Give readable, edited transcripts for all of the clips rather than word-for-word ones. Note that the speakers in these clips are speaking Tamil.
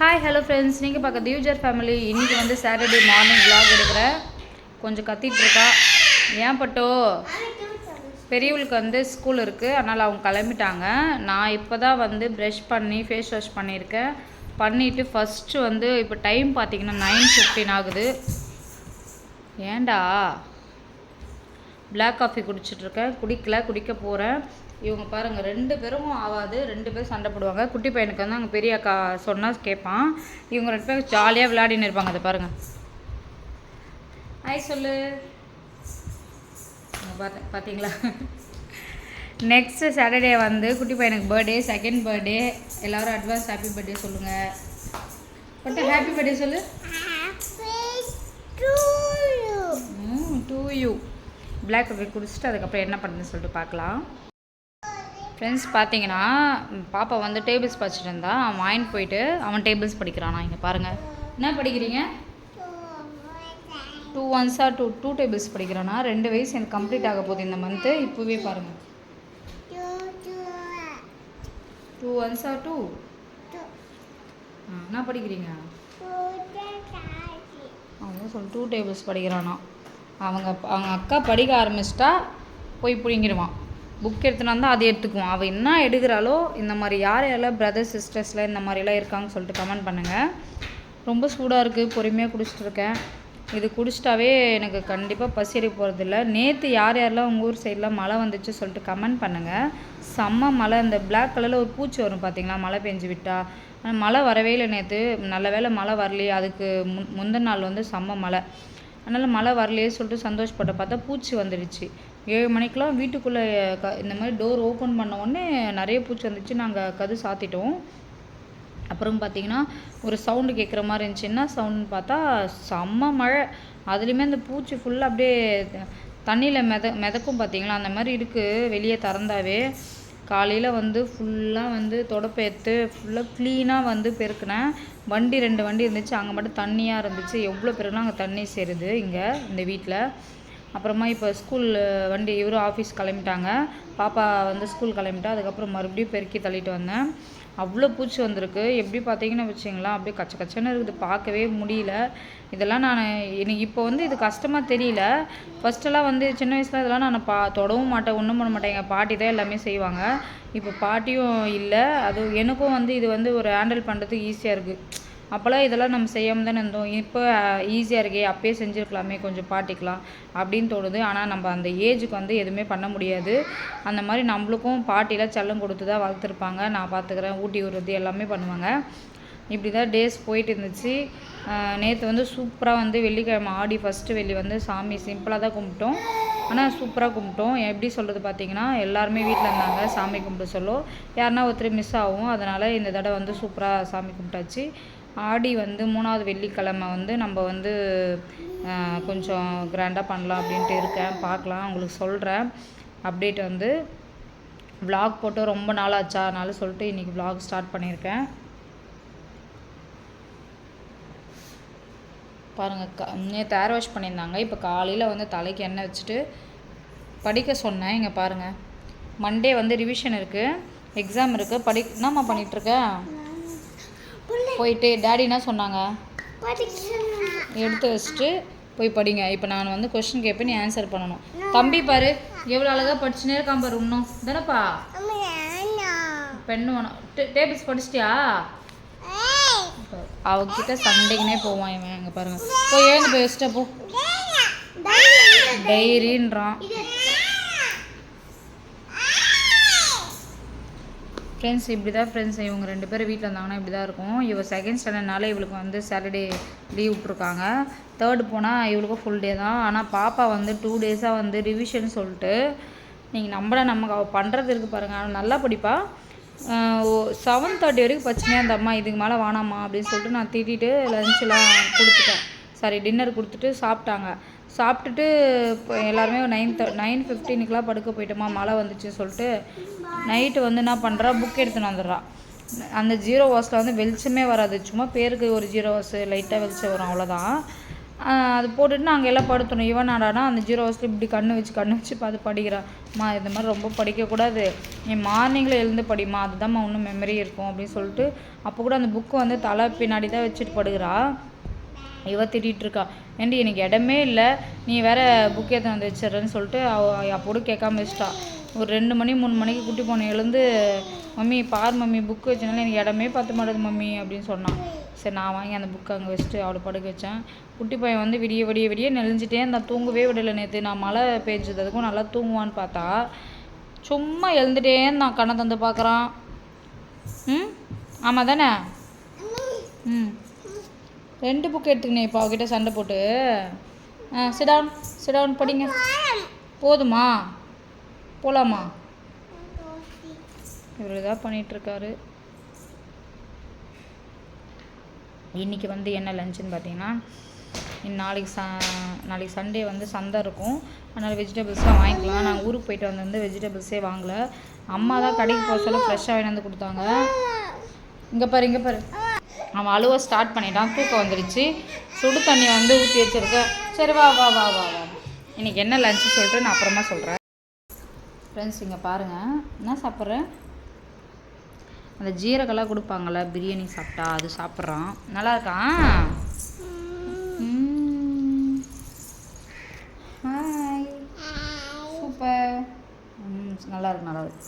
ஹாய் ஹலோ ஃப்ரெண்ட்ஸ், நீங்கள் பார்க்க தியூஜர் ஃபேமிலி. இன்றைக்கி வந்து சாட்டர்டே மார்னிங் vlog எடுக்கிறேன். கொஞ்சம் கத்திகிட்ருக்கா. ஏன் பட்டோ பெரியவளுக்கு வந்து ஸ்கூல் இருக்குது, அதனால் அவங்க கிளம்பிட்டாங்க. நான் இப்போ தான் வந்து ப்ரஷ் பண்ணி ஃபேஸ் வாஷ் பண்ணியிருக்கேன். பண்ணிவிட்டு ஃபஸ்ட்டு வந்து இப்போ டைம் பார்த்திங்கன்னா 9:15 ஆகுது. ஏண்டா பிளாக் காஃபி குடிச்சிட்ருக்கேன், குடிக்க போகிறேன். இவங்க பாருங்கள், 2 பேரும் ஆகாது, 2 பேரும் சண்டை போடுவாங்க. குட்டி பையனுக்கு வந்து அங்கே பெரிய அக்கா சொன்னால் கேட்பான். இவங்க 2 பேரும் ஜாலியாக விளையாடின்னு இருப்பாங்க. அதை பாருங்கள். ஹாய் சொல்லு. பார்த்தீங்களா? நெக்ஸ்ட்டு சாட்டர்டே வந்து குட்டி பையனுக்கு பர்த்டே, செகண்ட் பர்த்டே. எல்லோரும் அட்வான்ஸ் ஹாப்பி பர்த்டே சொல்லுங்கள். பட் ஹாப்பி பர்த்டே சொல்லு. To you. பிளாக் காஃபி குடிச்சிட்டு அதுக்கப்புறம் என்ன பண்ணுன்னு சொல்லிட்டு பார்க்கலாம். ஃப்ரெண்ட்ஸ், பார்த்தீங்கன்னா பாப்பா வந்து டேபிள்ஸ் படிச்சுட்டு இருந்தா. அவன் வாங்கிட்டு போயிட்டு அவன் டேபிள்ஸ் படிக்கிறானா. இங்கே பாருங்கள், என்ன படிக்கிறீங்க? 2 1s 2 டேபிள்ஸ் படிக்கிறானா. 2 வயசு எனக்கு கம்ப்ளீட் ஆக போகுது இந்த மந்த்து. இப்போவே பாருங்கள், 2 1s 2 என்ன படிக்கிறீங்க? அவன் சொல்லி 2 டேபிள்ஸ் படிக்கிறானா. அவங்க அக்கா படிக்க ஆரம்பிச்சிட்டா போய் பிடிங்கிடுவான். புக் எடுத்துன்னு வந்தால் அதை எடுத்துக்குவான். அவள் என்ன எடுக்கிறாளோ. இந்த மாதிரி யார் யாரெல்லாம் பிரதர்ஸ் சிஸ்டர்ஸில் இந்த மாதிரிலாம் இருக்காங்கன்னு சொல்லிட்டு கமெண்ட் பண்ணுங்கள். ரொம்ப சூடாக இருக்குது, பொறுமையாக குடிச்சிட்ருக்கேன். இது குடிச்சிட்டாவே எனக்கு கண்டிப்பாக பசி எடுக்க போகிறதில்ல. நேற்று யார் யாரெல்லாம் உங்கள் ஊர் சைடில் மழை வந்துச்சு சொல்லிட்டு கமெண்ட் பண்ணுங்கள். செம்ம மழை. இந்த பிளாக் கலரில் ஒரு பூச்சி வரும் பார்த்தீங்களா, மழை பெஞ்சு விட்டா. ஆனால் மழை வரவே இல்லை நேற்று. நல்ல வேளை மழை வரலையே. அதுக்கு முந்தின நாள் வந்து செம்ம மழை. அதனால் மழை வரலையே சொல்லிட்டு சந்தோஷப்பட்ட பார்த்தா பூச்சி வந்துடுச்சு. 7 மணிக்கெலாம் வீட்டுக்குள்ளே இந்த மாதிரி டோர் ஓப்பன் பண்ண உடனே நிறைய பூச்சி வந்துச்சு. நாங்கள் கதவு சாத்திட்டோம். அப்புறம் பார்த்திங்கன்னா ஒரு சவுண்டு கேட்குற மாதிரி இருந்துச்சு. என்ன சவுண்டுன்னு பார்த்தா செம்ம மழை. அதுலேயுமே அந்த பூச்சி ஃபுல்லாக அப்படியே தண்ணியில் மிதக்கும் பார்த்தீங்களா, அந்த மாதிரி இருக்குது. வெளியே திறந்தாவே காலையில் வந்து ஃபுல்லாக வந்து தொடப்பேற்று ஃபுல்லாக க்ளீனாக வந்து பெருக்கினேன். வண்டி 2 வண்டி இருந்துச்சு, அங்கே மட்டும் தண்ணியாக இருந்துச்சு. எவ்வளோ பேருனா அங்கே தண்ணி சேருது இங்கே இந்த வீட்டில். அப்புறமா இப்போ ஸ்கூல் வண்டி இவரும் ஆஃபீஸ் கிளம்பிட்டாங்க. பாப்பா வந்து ஸ்கூல் கிளம்பிட்டா. அதுக்கப்புறம் மறுபடியும் பெருக்கி தள்ளிட்டு வந்தேன். அவ்வளோ பூச்சி வந்திருக்கு. எப்படி பார்த்தீங்கன்னு வச்சிங்களா, அப்படியே கச்ச கச்சன்னு இருக்குது, பார்க்கவே முடியல. இதெல்லாம் எனக்கு இப்போ வந்து இது கஷ்டமாக தெரியல. ஃபஸ்ட்டெல்லாம் வந்து சின்ன வயசில் இதெல்லாம் நான் தொடவும் மாட்டேன், ஒன்றும் பண்ண மாட்டேன். எங்கள் பாட்டி தான் எல்லாமே செய்வாங்க. இப்போ பாட்டியும் இல்லை. அது எனக்கும் வந்து இது வந்து ஒரு ஹேண்டில் பண்ணுறதுக்கு ஈஸியாக இருக்குது. அப்போல்லாம் இதெல்லாம் நம்ம செய்யாமல் தானே இருந்தோம். இப்போ ஈஸியாக இருக்கே, அப்பயே செஞ்சுருக்கலாமே கொஞ்சம் பாட்டிக்கலாம் அப்படின்னு தோணுது. ஆனால் நம்ம அந்த ஏஜுக்கு வந்து எதுவுமே பண்ண முடியாது. அந்த மாதிரி நம்மளுக்கும் பாட்டிலாம் செல்லம் கொடுத்து தான் வளர்த்துருப்பாங்க. நான் பார்த்துக்கிறேன், ஊட்டி விடுறது எல்லாமே பண்ணுவாங்க. இப்படி தான் டேஸ் போயிட்டு இருந்துச்சு. நேற்று வந்து சூப்பராக வந்து வெள்ளிக்கிழமை ஆடி ஃபஸ்ட்டு வெள்ளி வந்து சாமி சிம்பிளாக தான் கும்பிட்டோம். ஆனால் சூப்பராக கும்பிட்டோம். எப்படி சொல்கிறது பார்த்தீங்கன்னா, எல்லாருமே வீட்டில் இருந்தாங்க சாமி கும்பிட சொல்ல. யாருன்னா ஒருத்தர் மிஸ் ஆகும். அதனால் இந்த தடவை வந்து சூப்பராக சாமி கும்பிட்டாச்சு. ஆடி வந்து 3வது வெள்ளிக்கிழமை வந்து நம்ம வந்து கொஞ்சம் கிராண்டாக பண்ணலாம் அப்படின்ட்டு இருக்கேன். பார்க்கலாம், உங்களுக்கு சொல்கிறேன். அப்டேட் வந்து vlog போட்டு ரொம்ப நாள் ஆச்சா, அதனால சொல்லிட்டு இன்றைக்கி vlog ஸ்டார்ட் பண்ணியிருக்கேன். பாருங்கள், நேற்று ஹேர் வாஷ் பண்ணியிருந்தாங்க. இப்போ காலையில் வந்து தலைக்கு எண்ணெய் வச்சுட்டு படிக்க சொன்னேன். இங்கே பாருங்கள், மண்டே வந்து ரிவிஷன் இருக்குது, எக்ஸாம் இருக்குது. என்னம்மா பண்ணிகிட்ருக்கேன்? போயிட்டு டேடி என்ன சொன்னாங்க எடுத்து வச்சுட்டு போய் படிங்க. இப்போ நான் வந்து கொஸ்டின் கேட்பேன், நீ ஆன்சர் பண்ணணும். தம்பி பாரு எவ்வளோ அழகாக படிச்சுனே இருக்கான் பாரு. இன்னும் தானேப்பா பெண்ணு வேணும். டேபிள்ஸ் படிச்சிட்டியா? அவகிட்ட சண்டைக்குனே போவான் இவன். அங்கே பாருங்கள், போய் ஏன்னு போய் வச்சுட்டா போ. டைரின்றான். ஃப்ரெண்ட்ஸ், இப்படி தான் ஃப்ரெண்ட்ஸ் இவங்க 2 பேரும் வீட்டில் இருந்தாங்கன்னா இப்படி தான் இருக்கும். இவள் செகண்ட் ஸ்டாண்டர்ட்னால இவளுக்கு வந்து சாட்டர்டே லீவ் விட்ருக்காங்க. 3rd போனால் இவளுக்கும் ஃபுல் டே தான். ஆனால் பாப்பா வந்து 2 டேஸாக வந்து ரிவிஷன் சொல்லிட்டு நீங்கள் நமக்கு அவள் பண்ணுறது இருக்குது பாருங்கள். அவள் நல்லா படிப்பா. 7:30 வரைக்கும் படிச்சுனே அந்த அம்மா இதுக்கு மேலே வானாம்மா அப்படின்னு சொல்லிட்டு நான் திட்டிட்டு லஞ்செலாம் கொடுத்துட்டேன். டின்னர் கொடுத்துட்டு சாப்பிட்டாங்க. சாப்பிட்டுட்டு இப்போ எல்லாருமே 9:15 படுக்க போயிட்டோமா, மழை வந்துச்சுன்னு சொல்லிட்டு. நைட்டு வந்து என்ன பண்ணுறா, புக் எடுத்துன்னு வந்துடுறா. அந்த 0 வாஸில் வந்து வெளிச்சமே வராது, சும்மா பேருக்கு ஒரு 0 வாஸ் லைட்டாக வெளிச்சம் வரும், அவ்வளோதான். அது போட்டுட்டு நாங்கள் எல்லாம் படுத்தணும். இவன் நாடானா அந்த 0 ஹவர்ஸில் இப்படி கண்ணு வச்சு பார்த்து படிக்கிறாம்மா. இந்த மாதிரி ரொம்ப படிக்கக்கூடாது, நீ மார்னிங்கில் எழுந்து படிமா, அதுதான்மா இன்னும் மெமரி இருக்கும் அப்படின்னு சொல்லிட்டு. அப்போ கூட அந்த புக்கு வந்து தலை பின்னாடி தான் வச்சுட்டு படுகிறா. இவ திட்டிகிட்டு இருக்கா, ஏண்டி எனக்கு இடமே இல்லை, நீ வேற புக் ஏற்ற வந்து வச்சிட்றேன்னு சொல்லிட்டு அப்போடு கேட்காம வச்சிட்டா. ஒரு 2 மணி 3 மணிக்கு குட்டி பொண்ணு எழுந்து, மம்மி பார் மம்மி புக்கு வச்சனால எனக்கு இடமே பார்த்து மாட்டேது மம்மி அப்படின்னு சொன்னான். சரி நான் வாங்கி அந்த புக்கை அங்கே வச்சுட்டு அவளை படுக்க வச்சேன். குட்டி பையன் வந்து விடிய விடிய விடிய நெளிஞ்சிட்டே இருந்தான். தூங்கவே விடலை. நேற்று நான் மழை பெஞ்சதுக்கும் நல்லா தூங்குவான்னு பார்த்தா சும்மா எழுந்துட்டே இருந்தான். கண்ணை தந்து பார்க்குறான். ஆமாம் தானே? 2 புக் எடுத்துக்கினே இப்போ அவகிட்ட சண்டை போட்டு. சிடவுன் படிங்க. போதுமா? போகலாமா? இவர் இதாக பண்ணிகிட்ருக்காரு. இன்றைக்கி வந்து என்ன லஞ்சுன்னு பார்த்தீங்கன்னா, நாளைக்கு சண்டே வந்து சந்தை இருக்கும். அதனால் வெஜிடபிள்ஸ்லாம் வாங்கிக்கலாம். நாங்கள் ஊருக்கு போயிட்டு வந்து வெஜிடபிள்ஸே வாங்கலை. அம்மா தான் கடைக்கு போக சொல்ல ஃப்ரெஷ்ஷாக வாங்கி வந்து கொடுத்தாங்க. இங்கே பாரு அவன் அழுவ ஸ்டார்ட் பண்ணிட்டான். தூக்கம் வந்துடுச்சு. சுடு தண்ணி வந்து ஊற்றி வச்சுருக்கேன். சரி வா வா வா வா வா இன்றைக்கி என்ன லஞ்சு சொல்லிட்டு நான் அப்புறமா சொல்கிறேன். ஃப்ரெண்ட்ஸ் இங்கே பாருங்கள், என்ன சாப்பிட்றேன், அந்த ஜீரகெல்லாம் கொடுப்பாங்கள்ல பிரியாணி சாப்பிட்டா, அது சாப்பிட்றான். நல்லா இருக்கான். Hi super. நல்லா இருக்கு.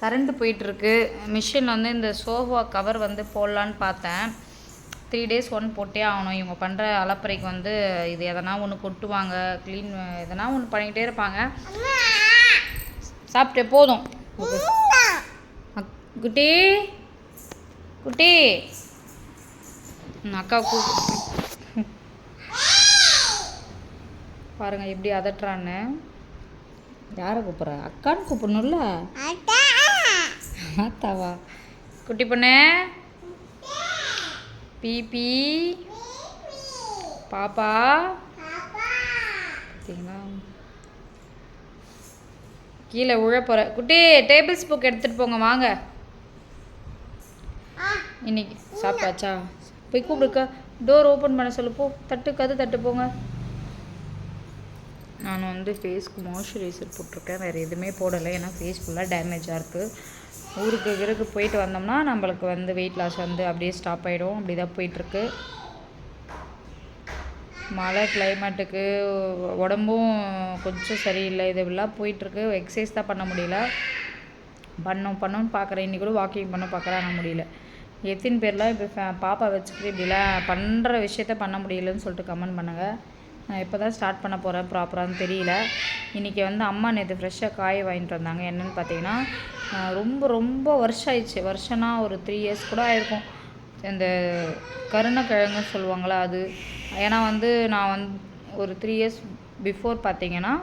கரண்ட்டு போயிட்டுருக்கு. மிஷினில் வந்து இந்த சோஃபா கவர் வந்து போடலான்னு பார்த்தேன். 3 days 1 போட்டே ஆகணும். இவங்க பண்ணுற அலப்பறைக்கு வந்து இது எதனா ஒன்று கொட்டுவாங்க, க்ளீன் எதனா ஒன்று பண்ணிக்கிட்டே இருப்பாங்க. சாப்பிட்டே போதும். குட்டி குட்டி அக்கா பாருங்க எப்படி அதட்டுறான்னு. யாரை கூப்பிட்ற? அக்கான்னு கூப்பிடணும்ல. ஆத்தாவா? குட்டி பொண்ணு பீபி பாப்பா பார்த்தீங்களா? கீழே உழ போகிற. குட்டி டேபிள்ஸ் புக் எடுத்துகிட்டு போங்க வாங்க. இன்னைக்கு சாப்பிட்டாச்சா? போய் கூப்பிடுக்க. டோர் ஓப்பன் பண்ண சொல்லு போ. தட்டு போங்க. நான் வந்து ஃபேஸ்க்கு மாய்ஸ்சரைசர் போட்டிருக்கேன். வேறு எதுவுமே போடலை. ஏன்னா ஃபேஸ் ஃபுல்லாக டேமேஜாக இருக்குது. ஊருக்கு போயிட்டு வந்தோம்னா நம்மளுக்கு வந்து வெயிட் லாஸ் வந்து அப்படியே ஸ்டாப் ஆகிடும். அப்படி தான் போயிட்டுருக்கு. மழை கிளைமேட்டுக்கு உடம்பும் கொஞ்சம் சரியில்லை. இதெல்லாம் போயிட்டுருக்கு. எக்ஸசைஸ் தான் பண்ண முடியல. பண்ணணும்னு பார்க்குறேன். இன்றைக்கி கூட வாக்கிங் பண்ண பார்க்குறேன், ஆனால் முடியல. எத்தனை பேர்லாம் இப்போ பாப்பா வச்சுக்கிட்டு இப்படிலாம் பண்ணுற விஷயத்த பண்ண முடியலன்னு சொல்லிட்டு கமெண்ட் பண்ணுங்கள். நான் இப்போ தான் ஸ்டார்ட் பண்ண போகிறேன் ப்ராப்பரானு தெரியல. இன்றைக்கி வந்து அம்மா நேற்று ஃப்ரெஷ்ஷாக காய் வாங்கிட்டு வந்தாங்க. என்னென்னு பார்த்தீங்கன்னா, ரொம்ப வருஷம் ஆயிடுச்சு. வருஷம்னா ஒரு 3 years கூட ஆயிருக்கும். இந்த கருணக்கிழங்குன்னு சொல்லுவாங்களா அது. ஏன்னா வந்து நான் ஒரு 3 years பிஃபோர் பார்த்தீங்கன்னா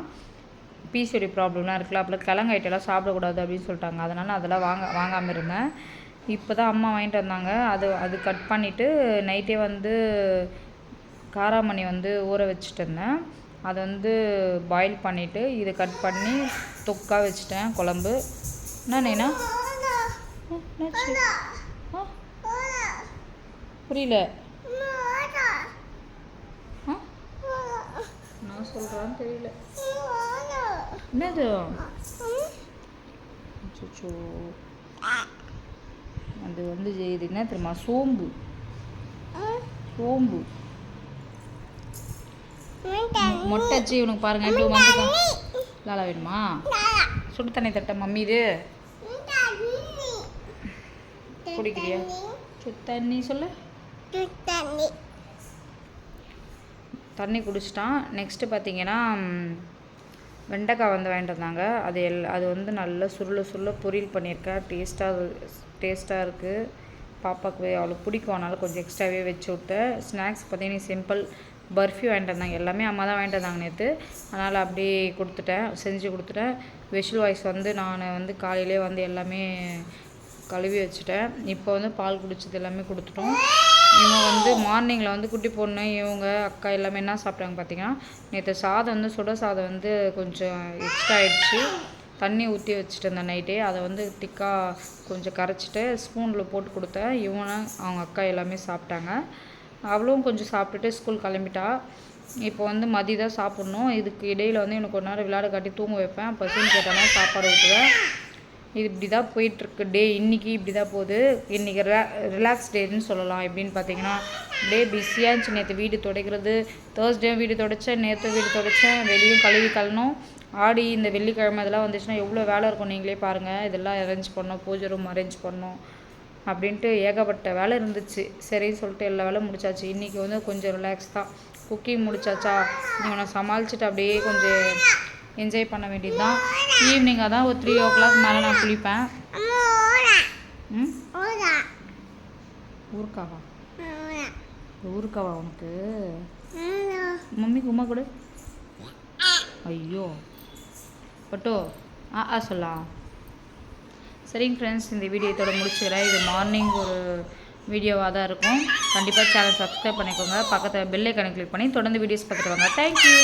பிசிஓடி ப்ராப்ளம்லாம் இருக்குல்ல, அப்போ கிழங்கு ஐட்டெல்லாம் சாப்பிடக்கூடாது அப்படின்னு சொல்லிட்டாங்க. அதனால் அதெல்லாம் வாங்காமல் இருந்தேன். இப்போ தான் அம்மா வாங்கிட்டு வந்தாங்க. அது கட் பண்ணிவிட்டு நைட்டே வந்து காராமணி வந்து ஊற வச்சுட்டு இருந்தேன். அதை வந்து பாயில் பண்ணிவிட்டு இதை கட் பண்ணி தொக்காக வச்சுட்டேன் குழம்பு. என்னண்ணா புரியல. நான் சொல்கிறான்னு தெரியல. என்னது? அது வந்து இது என்ன தெரியுமா? சோம்பு மொட்டைச்சு இவனுக்கு பாருங்க. 2 month லாலா வேணுமா? சுடு தண்ணி தட்ட மம்மி. இது குடிக்கிறியா? சுடு தண்ணி சொல்லு. தண்ணி குடிச்சிட்டான். நெக்ஸ்ட்டு பார்த்தீங்கன்னா வெண்டைக்காய் வந்து வாங்கிட்டு வந்தாங்க. அது வந்து நல்லா சுருள பொரியல் பண்ணியிருக்கேன். டேஸ்ட்டாக இருக்குது. பாப்பாவுக்கு அவளுக்கு பிடிக்கும், அதனால் கொஞ்சம் எக்ஸ்ட்ராவே வச்சு விட்டேன். ஸ்நாக்ஸ் பார்த்தீங்கன்னா சிம்பிள் பர்ஃபி வாங்கிட்டு வந்தாங்க. எல்லாமே அம்மா தான் வாங்கிட்டு வந்தாங்க நேற்று. அதனால் அப்படியே செஞ்சு கொடுத்துட்டேன். வெஷில் வாய்ஸ் வந்து நான் வந்து காலையிலே வந்து எல்லாமே கழுவி வச்சுட்டேன். இப்போ வந்து பால் குடிச்சது எல்லாமே கொடுத்துட்டோம். இவங்க வந்து மார்னிங்கில் வந்து குட்டி பொண்ணு இவங்க அக்கா எல்லாமே என்ன சாப்பிட்டாங்க பார்த்தீங்கன்னா, நேற்று சாதம் வந்து சுட சாதம் வந்து கொஞ்சம் எக்ஸ்ட்ரா ஆகிடுச்சு. தண்ணி ஊற்றி வச்சுட்டு இருந்தேன் நைட்டே. அதை வந்து திக்காக கொஞ்சம் கரைச்சிட்டு ஸ்பூனில் போட்டு கொடுத்தேன். அவங்க அக்கா எல்லாமே சாப்பிட்டாங்க. அவளும் கொஞ்சம் சாப்பிட்டுட்டு ஸ்கூல் கிளம்பிட்டா. இப்போ வந்து மதியம் தான் சாப்பிட்ணும். இதுக்கு இடையில் வந்து எனக்கு ஒரு நேரம் விளையாட காட்டி தூங்க வைப்பேன். பசின்னு கேட்டானா சாப்பாடு ஊட்டுவேன். இது இப்படி தான் போயிட்டுருக்கு டே. இன்றைக்கி இப்படி தான் போகுது. இன்றைக்கி ரிலாக்ஸ் டேன்னு சொல்லலாம். எப்படின்னு பார்த்தீங்கன்னா டே பிஸியாக இருந்துச்சு. நேற்று வீடு துடைக்கிறது, தேர்ஸ்டே வீடு துடைச்சேன், நேற்று வீடு துடைச்சேன், வெளியும் கழுவி கழணும். ஆடி இந்த வெள்ளிக்கிழமை இதெல்லாம் வந்துச்சுன்னா எவ்வளோ வேலை இருக்கும் நீங்களே பாருங்கள். இதெல்லாம் அரேஞ்ச் பண்ணோம், பூஜை ரூம் அரேஞ்ச் பண்ணோம் அப்படின்ட்டு ஏகப்பட்ட வேலை இருந்துச்சு. சரின்னு சொல்லிட்டு எல்லா வேலை முடிச்சாச்சு. இன்றைக்கி வந்து கொஞ்சம் ரிலாக்ஸ் தான். குக்கிங் முடிச்சாச்சா, இவனை சமாளிச்சுட்டு அப்படியே கொஞ்சம் என்ஜாய் பண்ண வேண்டியது தான். ஈவினிங்காக தான் ஒரு 3 o'clock மேலே நான் குளிப்பேன். ஊருக்காவா? ஊருக்காவா உனக்கு? மம்மிக்கு உமா கொடு. ஐயோ பட்டோ சொல்லலாம். சரிங்க ஃப்ரெண்ட்ஸ், இந்த வீடியோ இதோட முடிச்சுக்கிறேன். இது மார்னிங் ஒரு வீடியோவாக தான் இருக்கும். கண்டிப்பாக சேனல் சப்ஸ்கிரைப் பண்ணிக்கோங்க. பக்கத்தில் பெல் ஐக்கானை கிளிக் பண்ணி தொடர்ந்து வீடியோஸ் பார்த்துட்டு வாங்க. தேங்க்யூ.